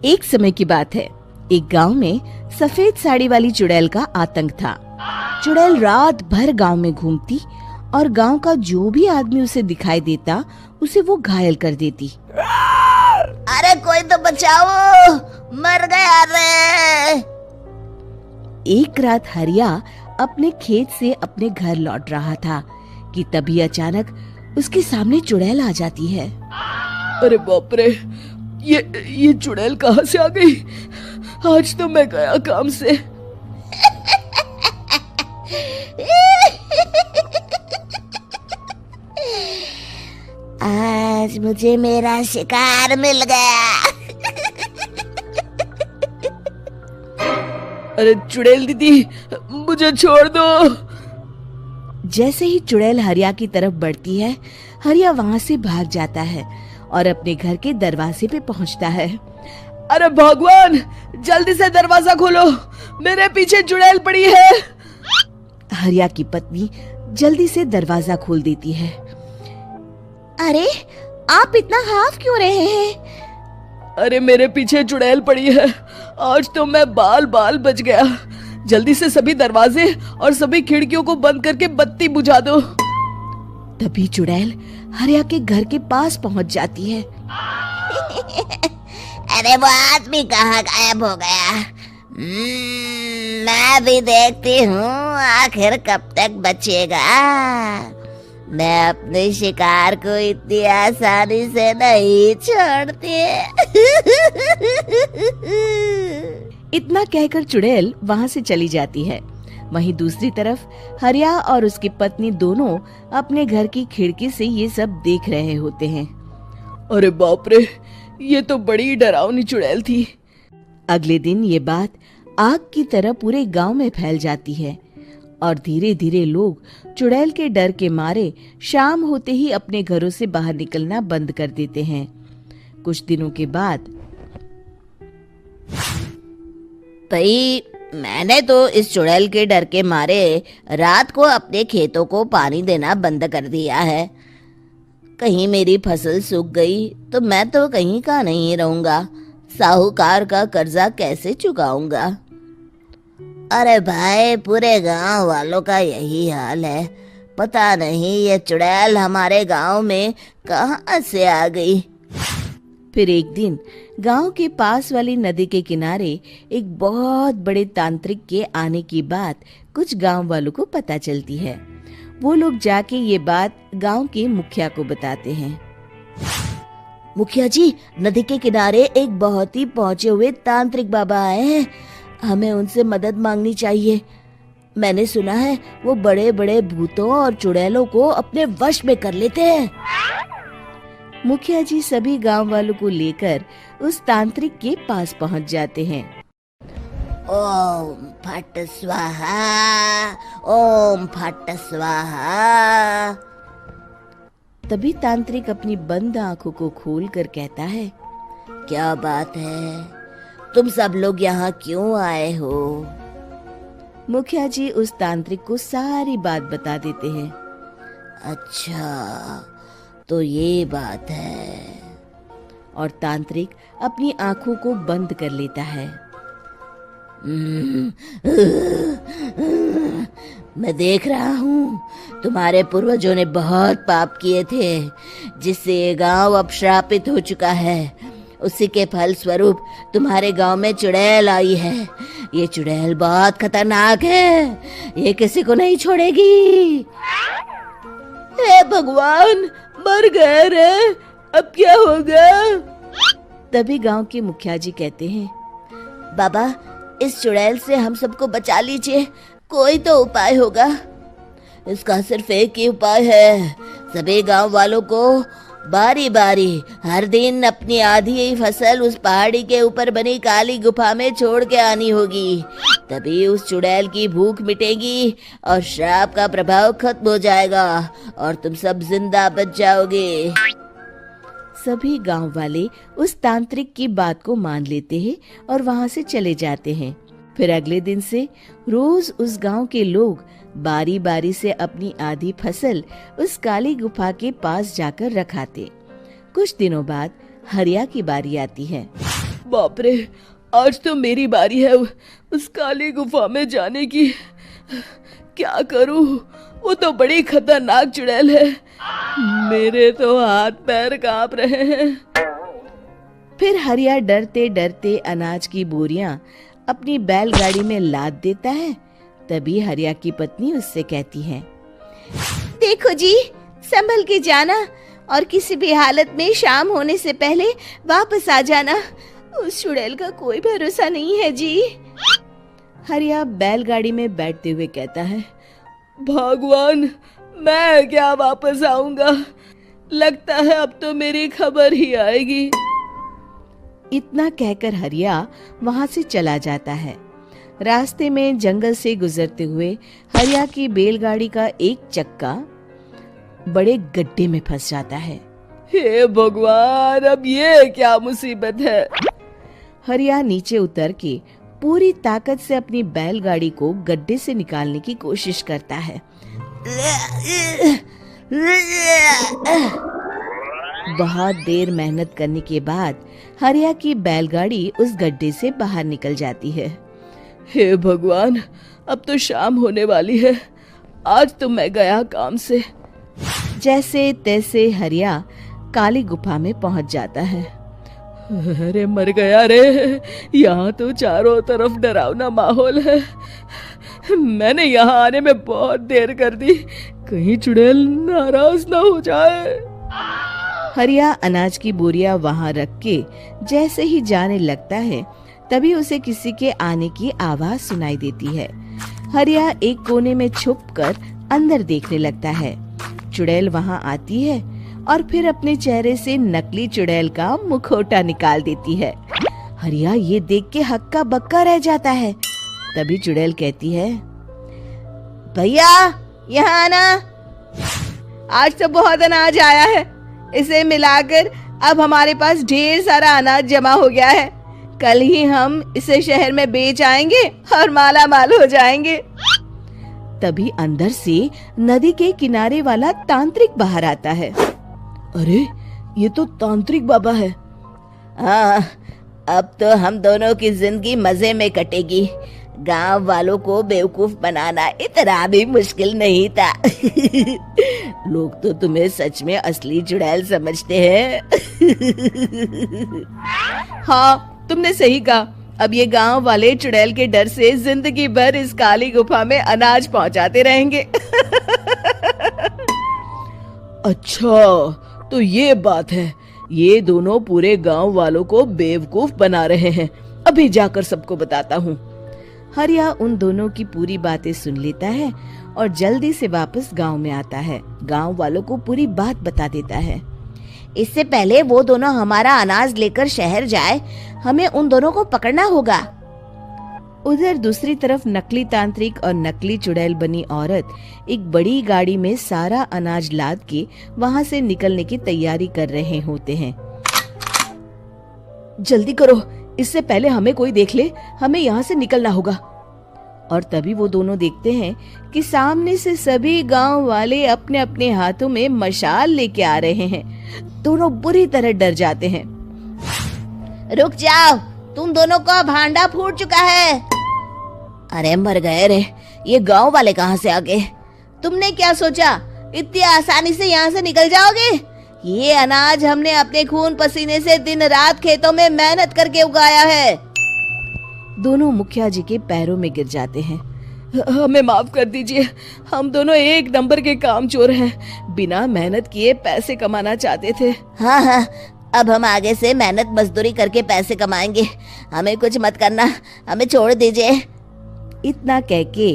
एक समय की बात है। एक गांव में सफेद साड़ी वाली चुड़ैल का आतंक था। चुड़ैल रात भर गांव में घूमती और गांव का जो भी आदमी उसे दिखाई देता उसे वो घायल कर देती। अरे कोई तो बचाओ, मर गया रे। एक रात हरिया अपने खेत से अपने घर लौट रहा था कि तभी अचानक उसके सामने चुड़ैल आ जाती है। अरे बाप रे, ये चुड़ैल कहाँ से आ गई? आज तो मैं गया काम से। आज मुझे मेरा शिकार मिल गया। अरे चुड़ैल दीदी, मुझे छोड़ दो। जैसे ही चुड़ैल हरिया की तरफ बढ़ती है, हरिया वहाँ से भाग जाता है और अपने घर के दरवाजे पे पहुँचता है। अरे भगवान, जल्दी से दरवाजा खोलो, मेरे पीछे चुड़ैल पड़ी है। हरिया की पत्नी जल्दी से दरवाजा खोल देती है। अरे आप इतना हाफ क्यों रहे हैं? अरे मेरे पीछे चुड़ैल पड़ी है, आज तो मैं बाल बाल बच गया। जल्दी से सभी दरवाजे और सभी खिड़कियों को बंद करके बत्ती बुझा दो। तभी चुड़ैल हरिया के घर के पास पहुंच जाती है। अरे वो आदमी कहाँ गायब हो गया? मैं भी देखती हूँ आखिर कब तक बचेगा। मैं अपने शिकार को इतनी आसानी से नहीं छोड़ती। इतना कहकर चुड़ैल वहाँ से चली जाती है। वहीं दूसरी तरफ हरिया और उसकी पत्नी दोनों अपने घर की खिड़की से ये सब देख रहे होते हैं। अरे बाप रे, ये तो बड़ी डरावनी चुड़ैल थी। अगले दिन ये बात आग की तरह पूरे गांव में फैल जाती है और धीरे धीरे लोग चुड़ैल के डर के मारे शाम होते ही अपने घरों से बाहर निकलना बंद कर देते हैं। कुछ दिनों के बाद भाई, मैंने तो इस चुड़ैल के डर के मारे रात को अपने खेतों को पानी देना बंद कर दिया है। कहीं मेरी फसल सूख गई तो मैं तो कहीं का नहीं रहूंगा। साहूकार का कर्जा कैसे चुकाऊंगा? अरे भाई, पूरे गांव वालों का यही हाल है। पता नहीं ये चुड़ैल हमारे गांव में कहां से आ गई। फिर एक दिन गांव के पास वाली नदी के किनारे एक बहुत बड़े तांत्रिक के आने की बात कुछ गांव वालों को पता चलती है। वो लोग जाके ये बात गांव के मुखिया को बताते हैं। मुखिया जी, नदी के किनारे एक बहुत ही पहुंचे हुए तांत्रिक बाबा आए हैं। हमें उनसे मदद मांगनी चाहिए। मैंने सुना है वो बड़े बड़े भूतों और चुड़ैलों को अपने वश में कर लेते हैं। मुखिया जी सभी गांव वालों को लेकर उस तांत्रिक के पास पहुंच जाते हैं। ओम फट स्वाहा, ओम फट स्वाहा। तभी तांत्रिक अपनी बंद आंखों को खोलकर कहता है, क्या बात है? तुम सब लोग यहाँ क्यों आए हो? मुखिया जी उस तांत्रिक को सारी बात बता देते हैं। अच्छा, तो ये बात है। और तांत्रिक अपनी आंखों को बंद कर लेता है। मैं देख रहा हूँ तुम्हारे पूर्वजों ने बहुत पाप किए थे, जिससे ये गांव अब श्रापित हो चुका है। उसी के फल स्वरूप तुम्हारे गांव में चुड़ैल आई है। ये चुड़ैल बहुत खतरनाक है, ये किसी को नहीं छोड़ेगी। हे भगवान, मर गए रे, अब क्या होगा? तभी गांव के मुखिया जी कहते हैं, बाबा, इस चुड़ैल से हम सबको बचा लीजिए, कोई तो उपाय होगा। इसका सिर्फ एक ही उपाय है। सभी गांव वालों को बारी बारी हर दिन अपनी आधी फसल उस पहाड़ी के ऊपर बनी काली गुफा में छोड़ के आनी होगी। तभी उस चुड़ैल की भूख मिटेगी और श्राप का प्रभाव खत्म हो जाएगा और तुम सब जिंदा बच जाओगे। सभी गांव वाले उस तांत्रिक की बात को मान लेते हैं और वहां से चले जाते हैं। फिर अगले दिन से रोज उस गांव के लोग बारी बारी से अपनी आधी फसल उस काली गुफा के पास जाकर रखाते। कुछ दिनों बाद हरिया की बारी आती है। बाप रे, आज तो मेरी बारी है उस काली गुफा में जाने की। क्या करूं, वो तो बड़ी खतरनाक चुड़ैल है। मेरे तो हाथ पैर कांप रहे हैं। फिर हरिया डरते डरते अनाज की बोरियां अपनी बैलगाड़ी में लाद देता है। तभी हरिया की पत्नी उससे कहती है, देखो जी, संभल के जाना और किसी भी हालत में शाम होने से पहले वापस आ जाना। उस चुड़ैल का कोई भरोसा नहीं है जी। हरिया बैलगाड़ी में बैठते हुए कहता है, भगवान, मैं क्या वापस आऊंगा? लगता है अब तो मेरी खबर ही आएगी। इतना कहकर हरिया वहां से चला जाता है। रास्ते में जंगल से गुजरते हुए हरिया की बैलगाड़ी का एक चक्का बड़े गड्ढे में फंस जाता है। हे भगवान, अब ये क्या मुसीबत है? हरिया नीचे उतर के पूरी ताकत से अपनी बैलगाड़ी को गड्ढे से निकालने की कोशिश करता है। बहुत देर मेहनत करने के बाद हरिया की बैलगाड़ी उस गड्ढे से बाहर निकल जाती है। हे भगवान, अब तो शाम होने वाली है। आज तो मैं गया काम से। जैसे तैसे हरिया काली गुफा में पहुंच जाता है। अरे मर गया रे, यहाँ तो चारों तरफ डरावना माहौल है। मैंने यहाँ आने में बहुत देर कर दी, कहीं चुड़ैल नाराज ना हो जाए। हरिया अनाज की बोरिया वहां रख के जैसे ही जाने लगता है, तभी उसे किसी के आने की आवाज सुनाई देती है। हरिया एक कोने में छुपकर अंदर देखने लगता है। चुड़ैल वहां आती है और फिर अपने चेहरे से नकली चुड़ैल का मुखौटा निकाल देती है। हरिया ये देख के हक्का बक्का रह जाता है। तभी चुड़ैल कहती है, भैया यहाँ आना। आज तो बहुत अनाज आया है, इसे मिलाकर अब हमारे पास ढेर सारा अनाज जमा हो गया है। कल ही हम इसे शहर में बेच आएंगे और माला माल हो जाएंगे। तभी अंदर से नदी के किनारे वाला तांत्रिक बाहर आता है। अरे, ये तो तांत्रिक बाबा है। हाँ, अब तो हम दोनों की जिंदगी मजे में कटेगी। गांव वालों को बेवकूफ बनाना इतना भी मुश्किल नहीं था। लोग तो तुम्हें सच में असली चुड़ैल समझते हैं। हाँ, तुमने सही कहा। अब ये गांव वाले चुड़ैल के डर से जिंदगी भर इस काली गुफा में अनाज पहुंचाते रहेंगे। अच्छा, तो ये बात है। ये दोनों पूरे गांव वालों को बेवकूफ बना रहे हैं। अभी जाकर सबको बताता हूँ। हरिया उन दोनों की पूरी बातें सुन लेता है और जल्दी से वापस गांव में आता है। गांव वालों को पूरी बात बता देता है। इससे पहले वो दोनों हमारा अनाज लेकर शहर जाए, हमें उन दोनों को पकड़ना होगा। उधर दूसरी तरफ नकली तांत्रिक और नकली चुड़ैल बनी औरत एक बड़ी गाड़ी में सारा अनाज लाद के वहां से निकलने की तैयारी कर रहे होते हैं। जल्दी करो, इससे पहले हमें कोई देख ले। हमें यहाँ से निकलना होगा। और तभी वो दोनों देखते हैं कि सामने से सभी गांव वाले अपने अपने हाथों में मशाल लेके आ रहे हैं। दोनों बुरी तरह डर जाते हैं। रुक जाओ, तुम दोनों का भांडा फूट चुका है। अरे मर गए रे, ये गांव वाले कहाँ से आ गए? तुमने क्या सोचा इतनी आसानी से यहाँ से निकल जाओगे? ये अनाज हमने अपने खून पसीने से दिन रात खेतों में मेहनत करके उगाया है। दोनों मुखिया जी के पैरों में गिर जाते हैं। हमें माफ कर दीजिए, हम दोनों एक नंबर के कामचोर हैं। बिना मेहनत किए पैसे कमाना चाहते थे। हाँ हाँ, अब हम आगे से मेहनत मजदूरी करके पैसे कमाएंगे। हमें कुछ मत करना, हमें छोड़ दीजिए। इतना कह के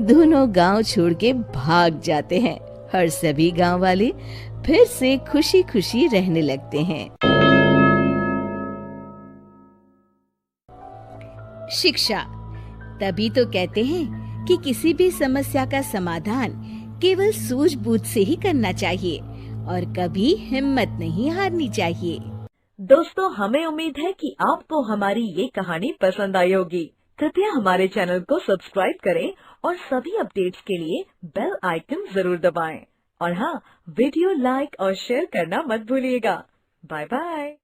दोनों गांव छोड़ के भाग जाते हैं और सभी गांव वाले फिर से खुशी खुशी रहने लगते हैं। शिक्षा, तभी तो कहते हैं कि किसी भी समस्या का समाधान केवल सूझबूझ से ही करना चाहिए और कभी हिम्मत नहीं हारनी चाहिए। दोस्तों, हमें उम्मीद है कि आपको हमारी ये कहानी पसंद आई होगी। कृपया हमारे चैनल को सब्सक्राइब करें और सभी अपडेट्स के लिए बेल आइकन जरूर दबाएं। और हाँ, वीडियो लाइक और शेयर करना मत भूलिएगा। Bye bye.